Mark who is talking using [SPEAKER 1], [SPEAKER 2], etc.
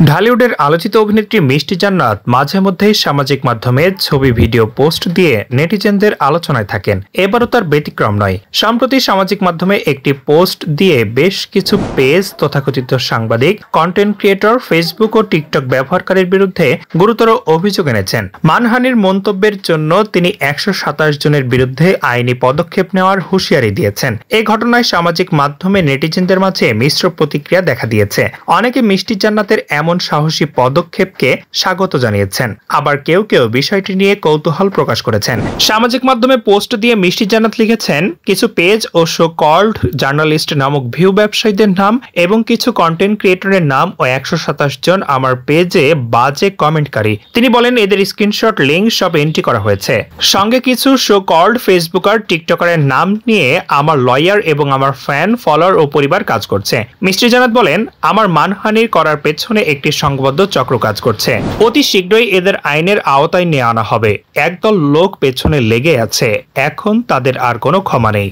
[SPEAKER 1] ঢালিউডের আলোচিত অভিনেত্রী মিষ্টি জান্নাত মাঝে মধ্যেই সামাজিক মাধ্যমে ছবি ভিডিও পোস্ট দিয়ে নেটিজেনদের আলোচনায় থাকেন। এবারও তার ব্যতিক্রম নয়। সম্প্রতি সামাজিক মাধ্যমে একটি পোস্ট দিয়ে বেশ কিছু পেজ, তথাকথিত সাংবাদিক, কন্টেন্ট ক্রিয়েটর, ফেসবুক ও টিকটক ব্যবহারকারীর বিরুদ্ধে গুরুতর অভিযোগ এনেছেন। মানহানির মন্তব্যের জন্য তিনি 127 জনের বিরুদ্ধে আইনি পদক্ষেপ নেওয়ার হুঁশিয়ারি দিয়েছেন। এই ঘটনায় সামাজিক মাধ্যমে নেটিজেনদের মাঝে মিশ্র প্রতিক্রিয়া দেখা দিয়েছে। অনেকে মিষ্টি জান্নাতের এমন সাহসী পদক্ষেপকে স্বাগত জানিয়েছেন, আবার কেউ কেউ বিষয়টি নিয়ে কৌতূহল প্রকাশ করেছেন। সামাজিক মাধ্যমে পোস্ট দিয়ে মিষ্টি জান্নাত লিখেছেন, কিছু পেজ ও শো কল্ড জার্নালিস্ট নামক ভিউ ব্যবসায়ীদের নাম এবং কিছু কন্টেন্ট ক্রিয়েটরের নাম ও 127 জন আমার পেজে বাজে কমেন্টকারী। তিনি বলেন, এদের স্ক্রিনশট, লিঙ্ক সব এন্ট্রি করা হয়েছে। সঙ্গে কিছু শো কল্ড ফেসবুকার, টিকটকারের নাম নিয়ে আমার লয়ার এবং আমার ফ্যান, ফলোয়ার ও পরিবার কাজ করছে। মিষ্টি জান্নাত বলেন, আমার মানহানির করার পেছনে একটি সংঘবদ্ধ চক্র কাজ করছে। অতি শীঘ্রই এদের আইনের আওতায় নিয়ে আনা হবে। একদল লোক পেছনে লেগে আছে, এখন তাদের আর কোনো ক্ষমা নেই।